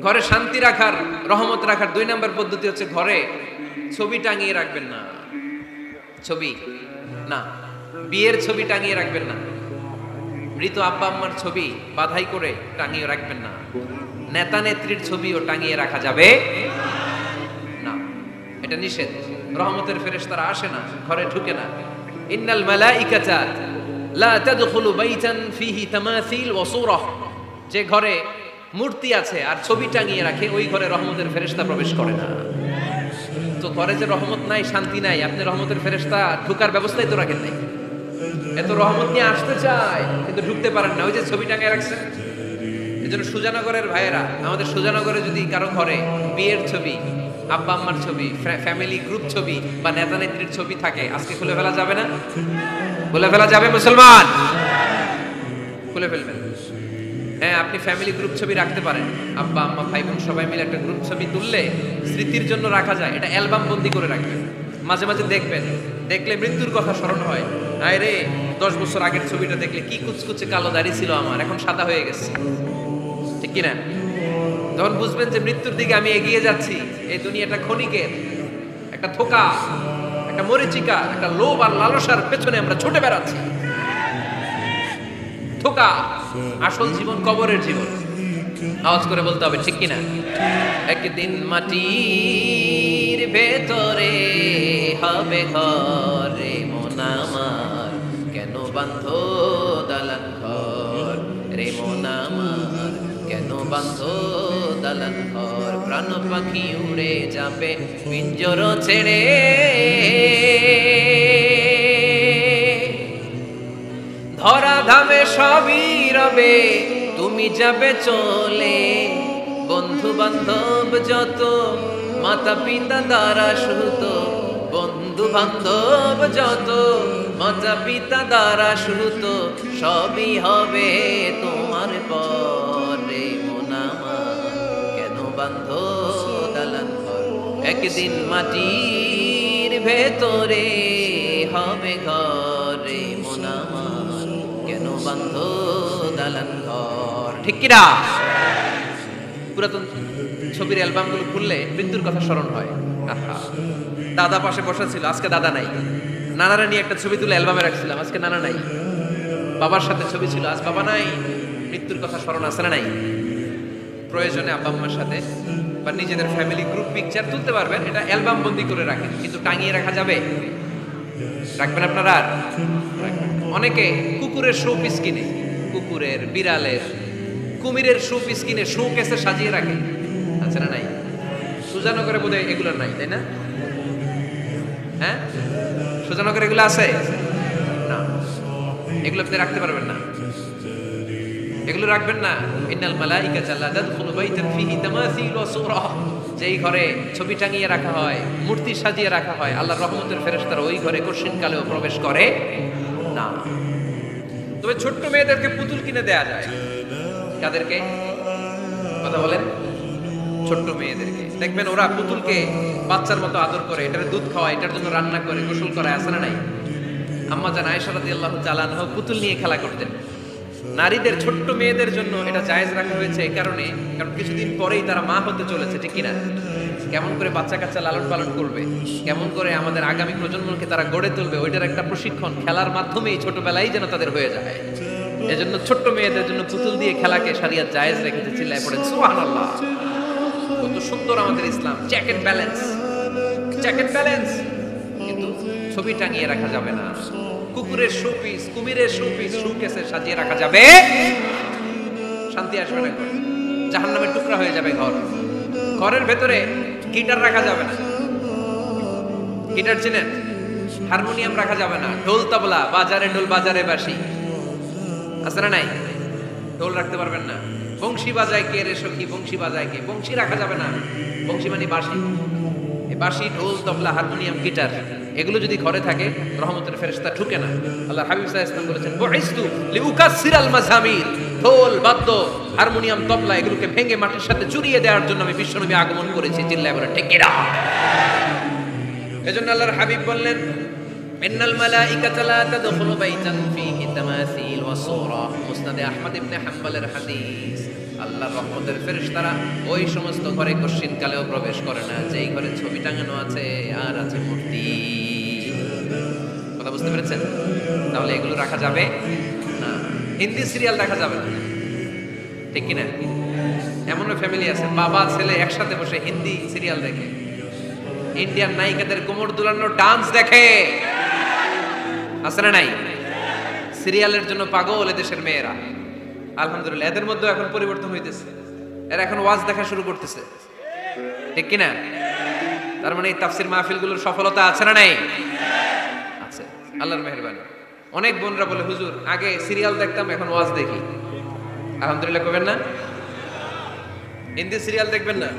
ঘরে শান্তি রাখার, রহমত রাখার 2 নম্বর পদ্ধতি হচ্ছে ঘরে ছবি টাঙিয়ে রাখবেন না। ছবি না, বিয়ের ছবি টাঙিয়ে রাখবেন না। মৃত আব্বা আম্মার ছবি বাধাই করে টাঙিয়ে রাখবেন না। নেতা নেত্রীর ছবিও টাঙিয়ে রাখা যাবে না, এটা নিষেধ। রহমতের ফেরেশতারা আসে না, ঘরে ঢুকে না। ইন্নাল মালাইকাতা লা তাদখুলু বাইতান ফিহি তামাসিল ওয়া সূরাহ, যে ঘরে মূর্তি আছে আর ছবি টাঙিয়ে রাখে ওই ঘরে রহমতের ফেরেশতা প্রবেশ করে না। তো ঘরে যে রহমত নাই, শান্তি নাই, আপনি রহমতের ফেরেশতা ঢোকার ব্যবস্থাই তো রাখেন নাই। এত রহমত নিয়ে আসতে চায় কিন্তু ঢুকতে পারেন না, ওই যে ছবি টাঙিয়ে রাখছেন। এজন্য সুজানগরের ভাইয়েরা, আমাদের সুজানগরে যদি কারো ঘরে বিয়ের ছবি, আব্বা আম্মার ছবি, ফ্যামিলি গ্রুপ ছবি বা নেতা নেত্রীর ছবি থাকে, আজকে খুলে ফেলা যাবে না? খুলে ফেলা যাবে মুসলমান? খুলে ফেলবেন। হ্যাঁ, আপনি ফ্যামিলি গ্রুপ ছবি রাখতে পারেন। আব্বা আম্মা ভাই বোন সবাই মিলে একটা গ্রুপ ছবি তুললে স্মৃতির জন্য রাখা যায়। এটা অ্যালবাম বন্দি করে রাখবেন। মাঝে মাঝে দেখবেন, দেখলে মৃত্যুর কথা স্মরণ হয়। আয় রে, 10 বছর আগের ছবিটা দেখলে কি কুচকুচে কালো দাড়ি ছিল আমার, এখন সাদা হয়ে গেছে। ঠিক কিনা? যখন বুঝবেন যে মৃত্যুর দিকে আমি এগিয়ে যাচ্ছি, এই দুনিয়াটা ক্ষণিকের, একটা ধোঁকা, একটা মরিচিকা, একটা লোভ আর লালসার পেছনে আমরা ছুটে বেড়াচ্ছি। ধোঁকা, আসল জীবন কবরের জীবন। আওয়াজ করে বলতে হবে, ঠিক কিনা? একদিন মাটির ভেতরে হবে ঘরে মন আমার, কেন বান্ধ দালান ঘর রে মন আমার, কেন বান্ধ দালান ঘর। প্রাণ পাখি উড়ে যাবে পিঞ্জর ছেড়ে, ধরা ধামে সবই রবে তুমি যাবে চলে। বন্ধু বান্ধব যত, মাতা পিতা দ্বারা সুত, বন্ধু বান্ধব যত, মাতা পিতা দ্বারা সুত, সবই হবে তোমার পরে মন আমার, কেন বান্ধ দালান ঘর। একদিন মাটির ভেতরে হবে ঘরে মন আমার, কেন বান্ধ দালান ঘর। ঠিক কিনা? পুরাতন ছবির অ্যালবামগুলো খুললে মৃত্যুর কথা স্মরণ হয়। আহা, দাদা পাশে বসা ছিল, আজকে দাদা নাই। নানারা নিয়ে একটা ছবি তুলে অ্যালবামে রাখছিলাম, আজকে নানা নাই। বাবার সাথে ছবি ছিল, আজ বাবা নাই। মৃত্যুর কথা স্মরণ আছে না নাই? প্রয়োজনে আব্বা আম্মার সাথে বা নিজেদের ফ্যামিলি গ্রুপ পিকচার তুলতে পারবেন, এটা অ্যালবাম বন্দি করে রাখেন, কিন্তু টাঙিয়ে রাখা যাবে? রাখবেন আপনারা? অনেকে কুকুরের শো পিস কিনে, কুকুরের, বিড়ালের, কুমিরের শো পিস কিনে শো কেসে সাজিয়ে রাখে, আছে না নাই? সুজানগরে বোধহয় এগুলো নাই, তাই না? হ্যাঁ, সুজানগরে এগুলো আছে না? এগুলো আপনি রাখতে পারবেন না, এগুলো রাখবেন না। ইন্নাল মালাইকাতা লা তাদখুলু বাইতান ফিহি তামাসিল ওয়া সূরাহ, যেই ঘরে ছবি টাঙিয়ে রাখা হয়, মূর্তি সাজিয়ে রাখা হয়, আল্লাহর রহমতের ফেরেশতারা ওই ঘরে কঠিন কালেও প্রবেশ করে না। তবে ছোট্ট মেয়েদেরকে পুতুল কিনে দেয়া যায়। কাদেরকে কথা বলেন? ছোট্ট মেয়েদেরকে দেখবেন, ওরা পুতুলকে বাচ্চার মতো আদর করে, এটার দুধ খাওয়ায়, এটার জন্য রান্না করে, গোসল করায়, আছে না নাই? আম্মা জান আয়েশা রাদিয়াল্লাহু তাআলা আনহা পুতুল নিয়ে খেলা করতেন। নারীদের, ছোট্ট মেয়েদের জন্য এটা জায়েজ রাখা হয়েছে এই কারণে, কারণ কিছুদিন পরেই তারা মা হতে চলেছে, ঠিক কিনা? কেমন করে বাচ্চা কাচ্চা লালন পালন করবে, কেমন করে আমাদের আগামী প্রজন্মকে তারা গড়ে তুলবে, ওইটার একটা প্রশিক্ষণ খেলার মাধ্যমেই ছোটবেলায় যেন তাদের হয়ে যায়। এজন্য ছোট্ট মেয়েদের জন্য পুতুল দিয়ে খেলাকে শরিয়ত জায়েজ রেখেছে। চিল্লায় পড়েন সুবহানাল্লাহ। কত সুন্দর আমাদের ইসলাম! Check and balance, check and balance. কিন্তু ছবি টাঙিয়ে রাখা যাবে না। কুকুরের শোপিস, কুমিরের শোপিস শোকেসে সাজিয়ে রাখা যাবে, শান্তি আসবে না, জাহান্নামের টুকরা হয়ে যাবে ঘর। ঘরের ভেতরে গিটার রাখা যাবে না। গিটার চেনেন? হারমোনিয়াম রাখা যাবে না। ঢোল তবলা, বাজারে ঢোল বাজারে বাঁশি, আছে না নাই? ঢোল রাখতে পারবেন না। বংশী বাজায় কে রে সখী, বংশী বাজায় কে? বংশী রাখা যাবে না। বংশী মানে বাঁশি। এই বাঁশি, ঢোল, তবলা, হারমোনিয়াম, গিটার, এগুলো যদি ঘরে থাকে রহমতের ফেরেশতা ঢুকে না। আল্লাহ হাবিব সাল্লাল্লাহু আলাইহি ওয়াসাল্লাম বলেছেন, বুইসতু লিউকাসসিরাল মাযামির, ঢোল, বাদ্য, হারমোনিয়াম, তবলা এগুলোকে ভেঙে মাটির সাথে চুরিয়ে দেওয়ার জন্য আমি বিশ্বনবী আগমন করেছি। চিল্লায় বলে ঠিক কিনা? এজন্য আল্লাহর হাবিব বললেন, ইন্নাল মালাইকাতা লা তাদখুলু বাইতান ফীহি তামাসিল ওয়া সূরা। মুসনাদে আহমদ ইবনে হাম্বলের হাদিস। আল্লাহর রহমতের ফেরেশতারা ওই সমস্ত ঘরে কশিন কালেও প্রবেশ করে না যেই ঘরে ছবি টাঙানো আছে আর আছে মূর্তি। কথা বুঝতে পেরেছেন? তাহলে এগুলো রাখা যাবে না। হিন্দি সিরিয়াল দেখা যাবে না, ঠিক কিনা? এমনও ফ্যামিলি আছে বাবা ছেলে একসাথে বসে হিন্দি সিরিয়াল দেখে, ইন্ডিয়ান নায়িকাদের কোমর দুলানো ডান্স দেখে, আছে না নাই? সিরিয়ালের জন্য পাগল এদেশের মেয়েরা। আলহামদুলিল্লাহ এদের মধ্যে এখন পরিবর্তন হইতেছে, এরা এখন ওয়াজ দেখা শুরু করতেছে, ঠিক কিনা? তার মানে এই তাফসির মাহফিলগুলোর সফলতা আছে না নাই? আছে, আল্লাহর মেহেরবানি। অনেক বোনরা বলে হুজুর আগে সিরিয়াল দেখতাম এখন ওয়াজ দেখি। আলহামদুলিল্লাহ করবেন না? হিন্দি সিরিয়াল দেখবেন না,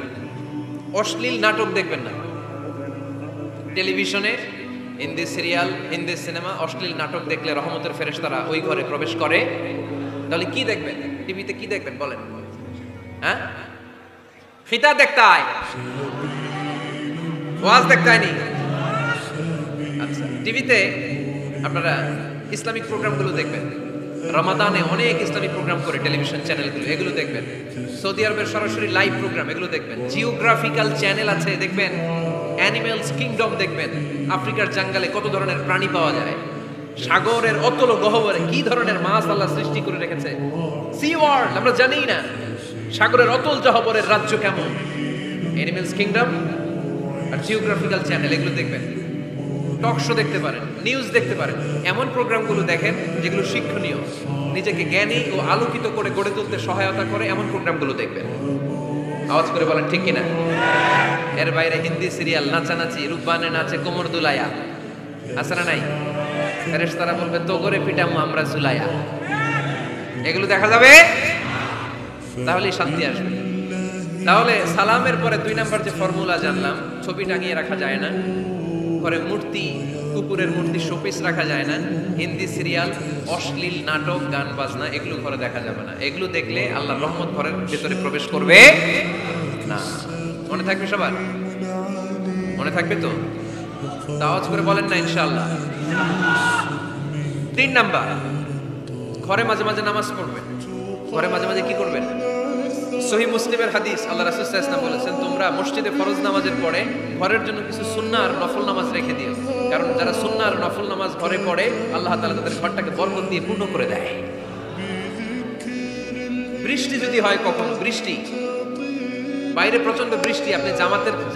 অশ্লীল নাটক দেখবেন না। টেলিভিশনে হিন্দি সিরিয়াল, হিন্দি সিনেমা, অশ্লীল নাটক দেখলে রহমতের ফেরেশতারা ওই ঘরে প্রবেশ করে। তাহলে কি দেখবেন? টিভিতে কি দেখবেন বলেন? হ্যাঁ, ফিতা দেখতে হয়, ওয়াজ দেখতে হয়নি। আচ্ছা, টিভিতে আপনারা ইসলামিক প্রোগ্রামগুলো দেখবেন। রমাদানে অনেক ইসলামিক প্রোগ্রাম করে টেলিভিশন চ্যানেলগুলো, এগুলো দেখবেন। সৌদি আরবের সরাসরি লাইভ প্রোগ্রাম, এগুলো দেখবেন। জিওগ্রাফিক্যাল চ্যানেল আছে, দেখবেন। অ্যানিমেলস কিংডম দেখবেন, আফ্রিকার জঙ্গলে কত ধরনের প্রাণী পাওয়া যায়, সাগরের অতল গহ্বরে কি ধরনের মাছ আল্লাহ সৃষ্টি করে রেখেছে। সি ওয়ার্ল্ড আমরা জানি না, সাগরের অতল গহ্বরের রাজ্য কেমন। অ্যানিমেলস কিংডম আর জিওগ্রাফিক্যাল চ্যানেল, এগুলো দেখবেন। টক শো দেখতে পারেন, নিউজ দেখতে পারেন। এমন প্রোগ্রামগুলো দেখেন যেগুলো শিক্ষণীয়, নিজেকে জ্ঞানী ও আলোকিত করে গড়ে তুলতে সহায়তা করে, এমন প্রোগ্রামগুলো দেখবেন। আওয়াজ করে বলেন ঠিক কিনা? এর বাইরে হিন্দি সিরিয়াল, নাচানাচি, রূপবানে নাচে কোমর দুলায়া, আছে না নাই? ফেরেশতারা বলবে তো করে পিটামু আমরা জুলায়া। এগুলো দেখা যাবে, তাহলেই শান্তি আসবে। তাহলে সালামের পরে 2 নাম্বার যে ফর্মুলা জানলাম, ছবি টাঙিয়ে রাখা যায় না, ঘরে মূর্তি, কুকুরের মূর্তি, শোপিস রাখা যায় না, হিন্দি সিরিয়াল, অশ্লীল নাটক, গান বাজনা, এগুলো ঘরে দেখা যাবে না। এগুলো দেখলে আল্লাহর রহমত ঘরের ভেতরে প্রবেশ করবে না। মনে থাকবে সবার? মনে থাকবে তো? আওয়াজ করে বলেন না ইনশাআল্লাহ। 3 নাম্বার, ঘরে মাঝে মাঝে নামাজ পড়বেন। ঘরে মাঝে মাঝে কি করবেন? সহিহ মুসলিমের হাদিস, আল্লাহ রাসূল সাল্লাল্লাহু আলাইহি ওয়াসাল্লাম বলেছেন, তোমরা মসজিদে ফরজ নামাজের পরে ঘরের জন্য কিছু সুন্নাহ আর নফল নামাজ রেখে দিও। কারণ যারা সুন্নাহ আর নফল নামাজ ঘরে পড়ে, আল্লাহ তাআলা তাদের ঘরটাকে বরকত দিয়ে পূর্ণ করে দেয়। বৃষ্টি যদি হয়, কখনো বৃষ্টি, বাইরে প্রচন্ড বৃষ্টি, আপনি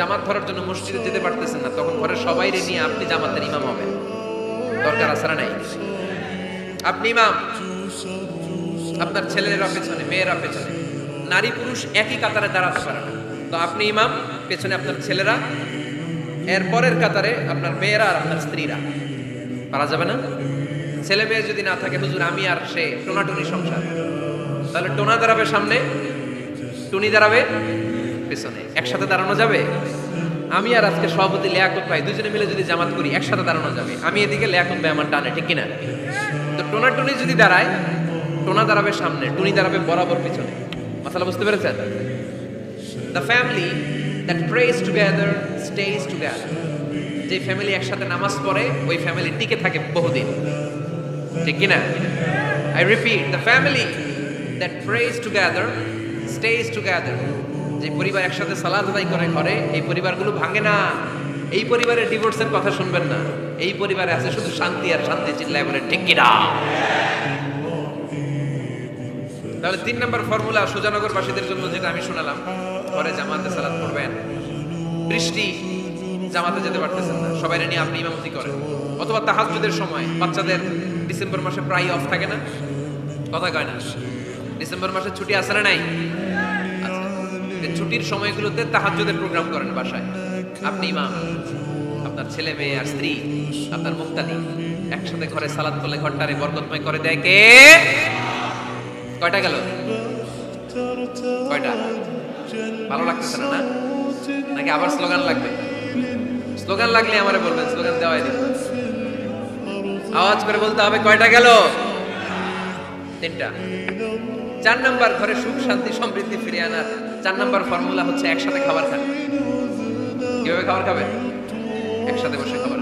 জামাত ধরার জন্য মসজিদে যেতে পারতেছেন না, তখন ঘরের সবাইরে নিয়ে আপনি জামাতের ইমাম হবেন। দরকার আছে না নাই? আপনি ইমাম, আপনার ছেলেরা পেছনে, মেয়েরা পেছনে, নারী পুরুষ একই কাতারে দাঁড়াতে পারে না, তো আপনি ইমাম, পেছনে আপনার ছেলেরা, এর পরের কাতারে আপনার মেয়েরা আর আপনার স্ত্রীরা। পারা যাবে না? ছেলে মেয়ে যদি না থাকে, হুজুর আমি আর সে টোনাটুনি সংসার, তাহলে টোনা দাঁড়াবে সামনে, টুনি দাঁড়াবে পেছনে, একসাথে দাঁড়ানো যাবে? আমি আর আজকে সভাপতি লিয়াকত ভাই দুজনে মিলে যদি জামাত করি, একসাথে দাঁড়ানো যাবে। আমি এদিকে, লিয়াকত ভাই আমার ডানে, ঠিক কিনা? তো টোনা টুনি যদি দাঁড়ায়, টোনা দাঁড়াবে সামনে, টুনি দাঁড়াবে বরাবর পিছনে। মাসালা বুঝতে পেরেছেন? The family that prays together stays together. যে ফ্যামিলি একসাথে নামাজ পড়ে, ওই ফ্যামিলি টিকে থাকে বহুদিন, ঠিক কিনা? I repeat, the family that prays together stays together. যে পরিবার একসাথে সালাত আদায় করে ঘরে, এই পরিবারগুলো ভাঙে না। এই পরিবারে ডিভোর্সের কথা শুনবেন না। এই পরিবারে আছে শুধু শান্তি আর শান্তি। চিল্লায় বলে ঠিক কিনা? তাহলে 3 নাম্বার ফর্মুলা সুজানগরবাসীদের জন্য যেটা আমি শোনালাম, ঘরে জামাতে সালাত পড়বেন। বৃষ্টি, জামাতে যেতে পারতেছেন না, সবাই নিয়ে আপনি ইমামতি করেন। অথবা তাহাজ্জুদের সময়, বাচ্চাদের ডিসেম্বর মাসে প্রায় অফ থাকে না, কথা কয় না? ডিসেম্বর মাসে ছুটি আছে না নাই? আচ্ছা, ছুটির সময়গুলোতে তাহাজ্জুদের প্রোগ্রাম করেন বাসায়। আপনি ইমাম, আপনার ছেলে মেয়ে আর স্ত্রী, আপনার মুক্তাদি একসাথে ঘরে সালাত করলে ঘরটারে বরকতময় করে দেয় কে? কয়টা গেল? কয়টা? ভালো লাগতেছে না? নাকি আবার স্লোগান লাগবে? স্লোগান লাগলে আমারে বলবেন, স্লোগান দেওয়াই দিন। আওয়াজ করে বলতে হবে কয়টা গেল? 3টা। 4 নাম্বার, ঘরে সুখ শান্তি সমৃদ্ধি ফিরিয়ে আনার 4 নাম্বার ফর্মুলা হচ্ছে একসাথে খাবার খান। কিভাবে খাবার খাবেন? একসাথে বসে খাবার